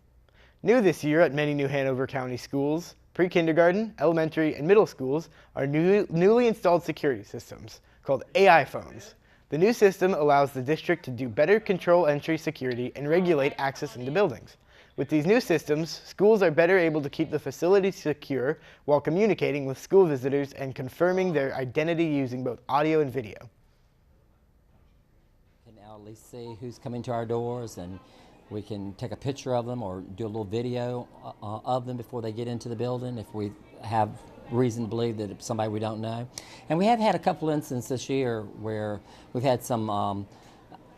S3: New this year at many New Hanover County schools, pre-kindergarten, elementary, and middle schools are newly installed security systems called AI phones. The new system allows the district to do better control entry security and regulate access into buildings. With these new systems, schools are better able to keep the facility secure while communicating with school visitors and confirming their identity using both audio and video.
S20: We can now at least see who's coming to our doors, and we can take a picture of them or do a little video of them before they get into the building if we have reason to believe that it's somebody we don't know. And we have had a couple instances this year where we've had some,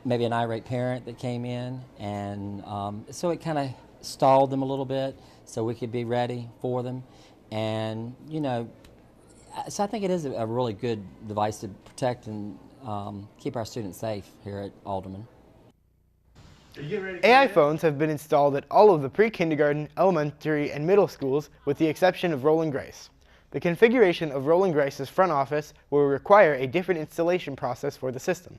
S20: maybe an irate parent that came in, and so it kind of stalled them a little bit so we could be ready for them. And, you know, so I think it is a really good device to protect and keep our students safe here at Alderman.
S3: AI phones have been installed at all of the pre-kindergarten, elementary, and middle schools with the exception of Roland Grace. The configuration of Roland Grice's front office will require a different installation process for the system.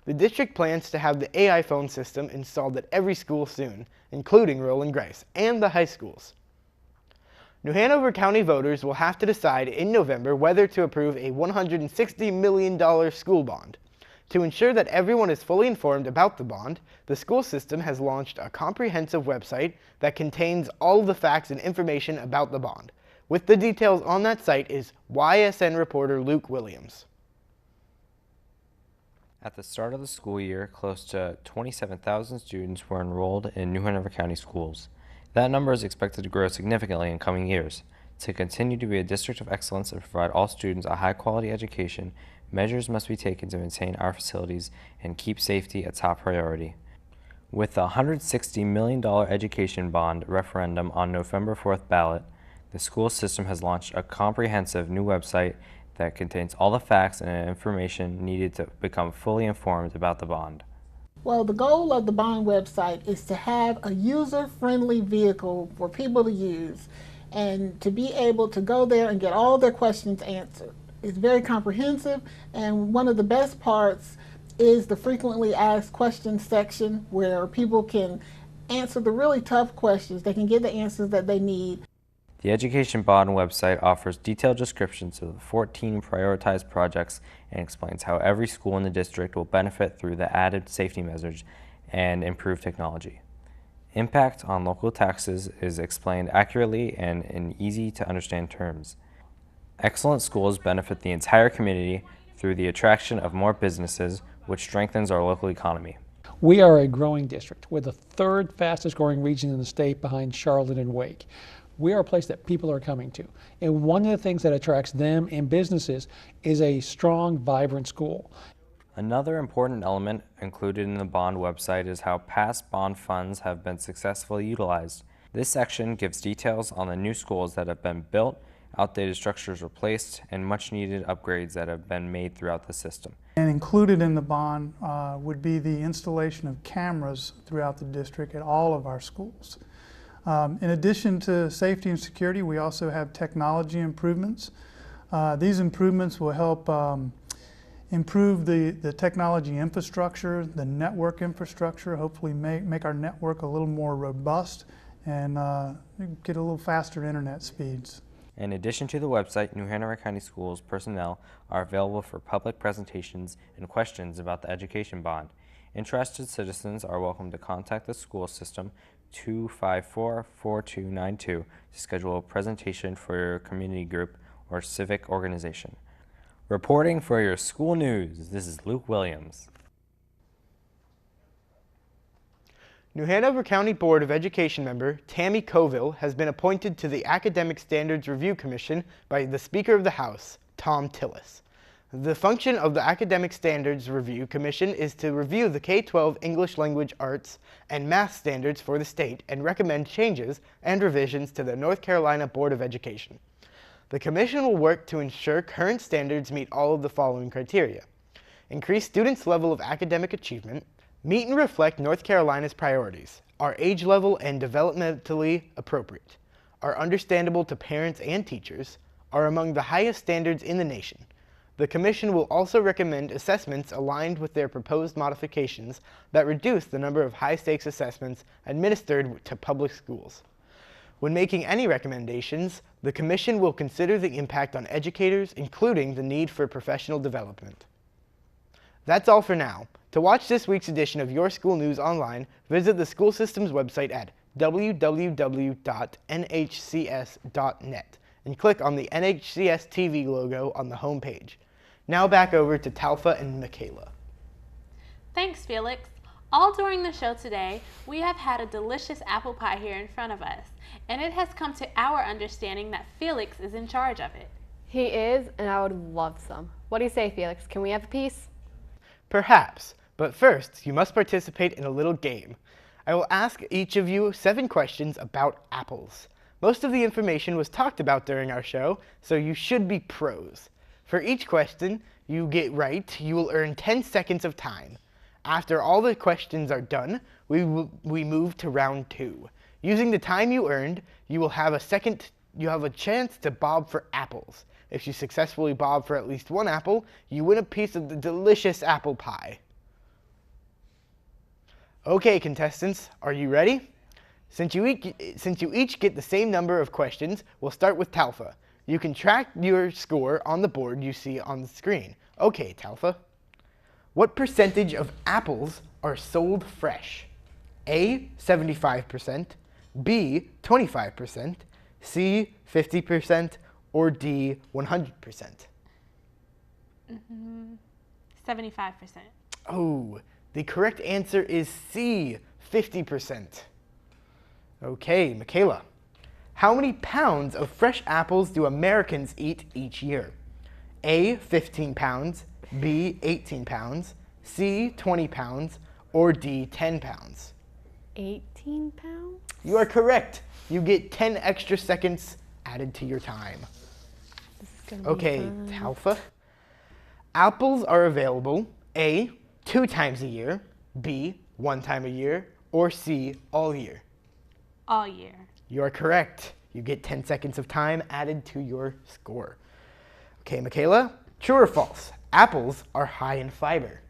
S3: The district plans to have the AI phone system installed at every school soon, including Roland Grice and the high schools. New Hanover County voters will have to decide in November whether to approve a $160 million school bond. To ensure that everyone is fully informed about the bond, the school system has launched a comprehensive website that contains all of the facts and information about the bond. With the details on that site is YSN reporter Luke Williams.
S21: At the start of the school year, close to 27,000 students were enrolled in New Hanover County schools. That number is expected to grow significantly in coming years. To continue to be a district of excellence and provide all students a high-quality education, measures must be taken to maintain our facilities and keep safety a top priority. With the $160 million education bond referendum on November 4th ballot, the school system has launched a comprehensive new website that contains all the facts and information needed to become fully informed about the bond.
S22: Well, the goal of the bond website is to have a user-friendly vehicle for people to use and to be able to go there and get all their questions answered. It's very comprehensive, and one of the best parts is the frequently asked questions section where people can answer the really tough questions. They can get the answers that they need.
S21: The Education Bond website offers detailed descriptions of the 14 prioritized projects and explains how every school in the district will benefit through the added safety measures and improved technology. Impact on local taxes is explained accurately and in easy-to-understand terms. Excellent schools benefit the entire community through the attraction of more businesses, which strengthens our local economy.
S23: We are a growing district. We're the third fastest growing region in the state behind Charlotte and Wake. We are a place that people are coming to. And one of the things that attracts them and businesses is a strong, vibrant school.
S21: Another important element included in the bond website is how past bond funds have been successfully utilized. This section gives details on the new schools that have been built, outdated structures replaced, and much needed upgrades that have been made throughout the system.
S24: And included in the bond would be the installation of cameras throughout the district at all of our schools. In addition to safety and security, we also have technology improvements. These improvements will help improve the technology infrastructure, the network infrastructure, hopefully make our network a little more robust and get a little faster internet speeds.
S21: In addition to the website, New Hanover County Schools personnel are available for public presentations and questions about the education bond. Interested citizens are welcome to contact the school system 254-4292 to schedule a presentation for your community group or civic organization. Reporting for your school news, this is Luke Williams.
S3: New Hanover County Board of Education member Tammy Coville has been appointed to the Academic Standards Review Commission by the Speaker of the House, Tom Tillis. The function of the Academic Standards Review Commission is to review the K-12 English Language Arts and Math standards for the state and recommend changes and revisions to the North Carolina Board of Education. The commission will work to ensure current standards meet all of the following criteria: increase students' level of academic achievement, meet and reflect North Carolina's priorities, are age level and developmentally appropriate, are understandable to parents and teachers, are among the highest standards in the nation. The Commission will also recommend assessments aligned with their proposed modifications that reduce the number of high-stakes assessments administered to public schools. When making any recommendations, the Commission will consider the impact on educators, including the need for professional development. That's all for now. To watch this week's edition of Your School News online, visit the school system's website at www.nhcs.net and click on the NHCS TV logo on the home page. Now back over to Talfa and Michaela.
S1: Thanks, Felix. All during the show today, we have had a delicious apple pie here in front of us, and it has come to our understanding that Felix is in charge of it.
S2: He is, and I would love some. What do you say, Felix? Can we have a piece?
S3: Perhaps, but first, you must participate in a little game. I will ask each of you 7 questions about apples. Most of the information was talked about during our show, so you should be pros. For each question you get right, you will earn 10 seconds of time. After all the questions are done, we move to round 2. Using the time you earned, you will have a second a chance to bob for apples. If you successfully bob for at least one apple, you win a piece of the delicious apple pie. Okay, contestants, are you ready? Since you each get the same number of questions, we'll start with Talfa. You can track your score on the board you see on the screen. Okay, Talfa. What percentage of apples are sold fresh? A, 75%, B, 25%, C, 50%, or D, 100%?
S1: 75%.
S3: Oh, the correct answer is C, 50%. Okay, Michaela. How many pounds of fresh apples do Americans eat each year? A, 15 pounds, B, 18 pounds, C, 20 pounds, or D, 10 pounds?
S2: 18 pounds?
S3: You are correct. You get 10 extra seconds added to your time.
S2: This is gonna be
S3: Okay,
S2: fun.
S3: Talfa. Apples are available A, 2 times a year, B, 1 time a year, or C, all year.
S1: All year.
S3: You are correct. You get 10 seconds of time added to your score. Okay, Michaela, true or false? Apples are high in fiber.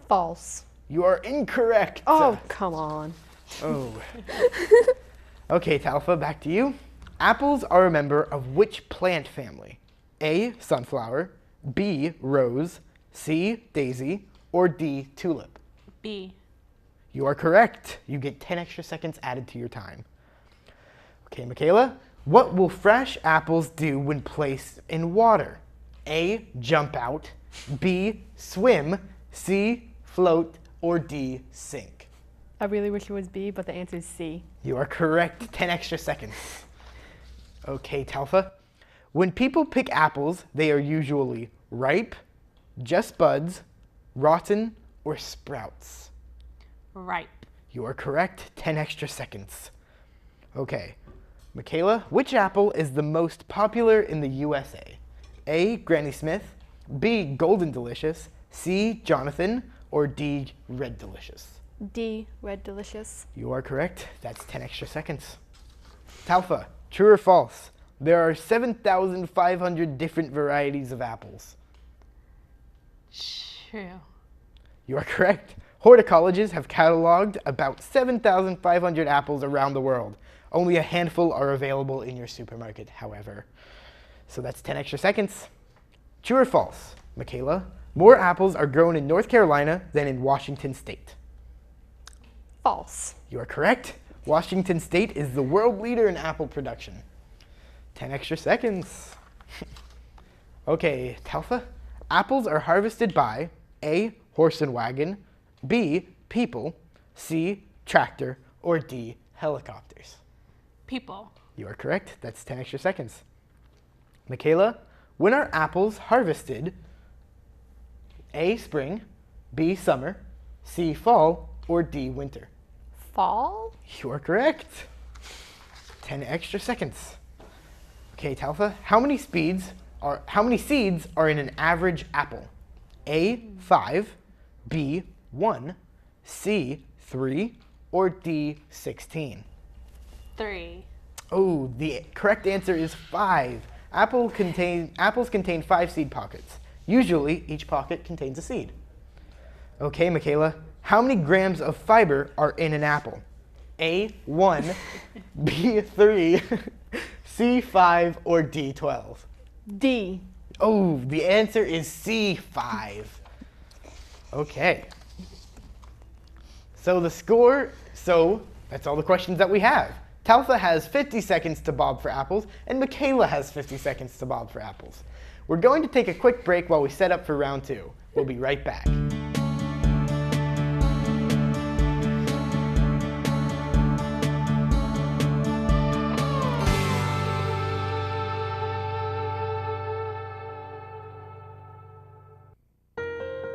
S2: False.
S3: You are incorrect.
S2: Oh, come on.
S3: Oh. Okay, Talfa, back to you. Apples are a member of which plant family? A, sunflower, B, rose, C, daisy, or D, tulip?
S1: B.
S3: You are correct. You get 10 extra seconds added to your time. Okay, Michaela, what will fresh apples do when placed in water? A, jump out, B, swim, C, float, or D, sink?
S2: I really wish it was B, but the answer is C.
S3: You are correct. 10 extra seconds. Okay, Talfa. When people pick apples, they are usually ripe, just buds, rotten, or sprouts?
S1: Ripe.
S3: You are correct. 10 extra seconds. Okay. Michaela, which apple is the most popular in the USA? A, Granny Smith, B, Golden Delicious, C, Jonathan, or D, Red Delicious?
S2: D, Red Delicious.
S3: You are correct. That's 10 extra seconds. Talfa, true or false? There are 7,500 different varieties of apples.
S1: True.
S3: You are correct. Horticolleges have cataloged about 7,500 apples around the world. Only a handful are available in your supermarket, however. So that's 10 extra seconds. True or false? Michaela, more apples are grown in North Carolina than in Washington State.
S2: False.
S3: You are correct. Washington State is the world leader in apple production. 10 extra seconds. Okay, Talfa. Apples are harvested by A, horse and wagon, B, people, C, tractor, or D, helicopters?
S1: People.
S3: You are correct. That's 10 extra seconds. Michaela, when are apples harvested? A, spring, B, summer, C, fall, or D, winter?
S2: Fall?
S3: You are correct. 10 extra seconds. Okay, Talfa, how many seeds are in an average apple? A, 5, B, 1, C, 3, or D, 16?
S1: 3.
S3: Oh, the correct answer is 5. Apples contain 5 seed pockets. Usually, each pocket contains a seed. Okay, Michaela, how many grams of fiber are in an apple? A, 1, B, 3, C, 5, or D, 12?
S2: D.
S3: Oh, the answer is C, 5. Okay. So that's all the questions that we have. Talfa has 50 seconds to bob for apples, and Michaela has 50 seconds to bob for apples. We're going to take a quick break while we set up for round 2. We'll be right back.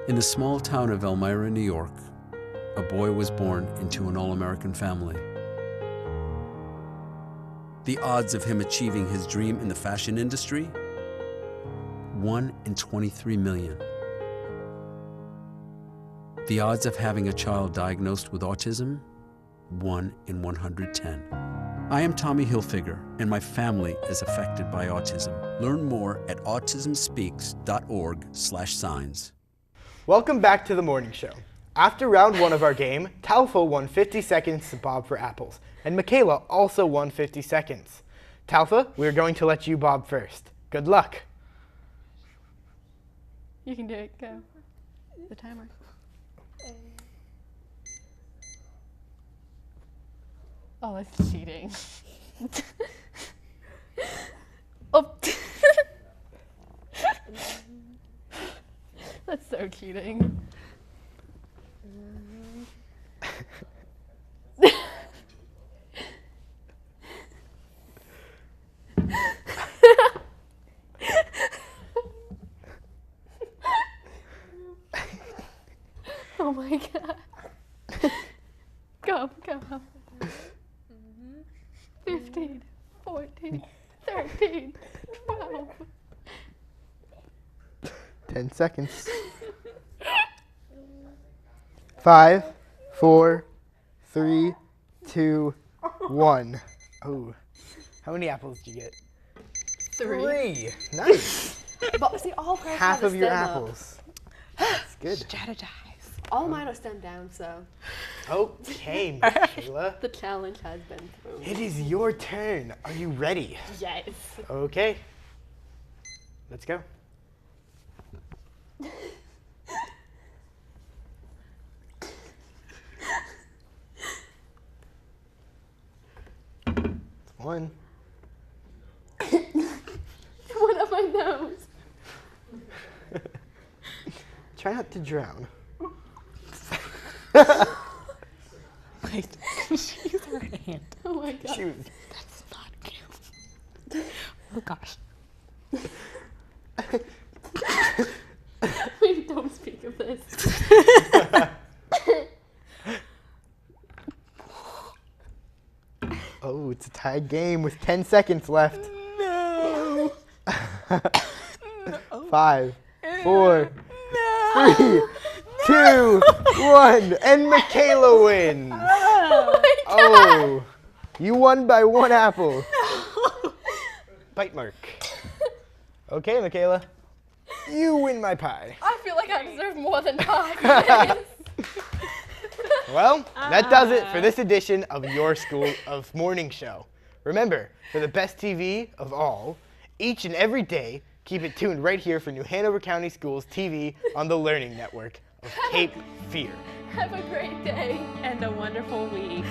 S4: In the small town of Elmira, New York, a boy was born into an all-American family. The odds of him achieving his dream in the fashion industry? 1 in 23 million. The odds of having a child diagnosed with autism? 1 in 110. I am Tommy Hilfiger, and my family is affected by autism. Learn more at autismspeaks.org/signs.
S3: Welcome back to the morning show. After round 1 of our game, Talfa won 50 seconds to bob for apples, and Michaela also won 50 seconds. Talfa, we're going to let you bob first. Good luck.
S2: You can do it. Go. The timer. Oh, that's cheating. Oh. That's so cheating. Oh my God. Go. 15, 14, 13, 12.
S3: 10 seconds. 5, 4, 3, 2, 1. Oh, how many apples did you get? 3. Nice.
S2: But see, all parents
S3: Half
S2: have
S3: of your
S2: stem up.
S3: apples. That's good.
S2: Strategize. All mine are stemmed down, so.
S3: Okay, Michaela.
S2: The challenge has been through.
S3: It is your turn. Are you ready?
S2: Yes.
S3: Okay. Let's go. One.
S2: One up my nose.
S3: Try not to drown.
S5: Wait, she used her hand.
S2: Oh my God.
S5: That's not cute. Oh gosh.
S2: Wait, don't speak of this.
S3: Oh, it's a tied game with 10 seconds left.
S5: No.
S3: 5, 4, 3, 2, 1, and Michaela wins. Oh, you won by 1 apple. Bite mark. Okay, Michaela, you win my pie.
S2: I feel like I deserve more than pie.
S3: Well, that does it for this edition of Your School of Morning Show. Remember, for the best TV of all, each and every day, keep it tuned right here for New Hanover County Schools TV on the Learning Network of Cape Fear.
S2: Have a great day and a wonderful week.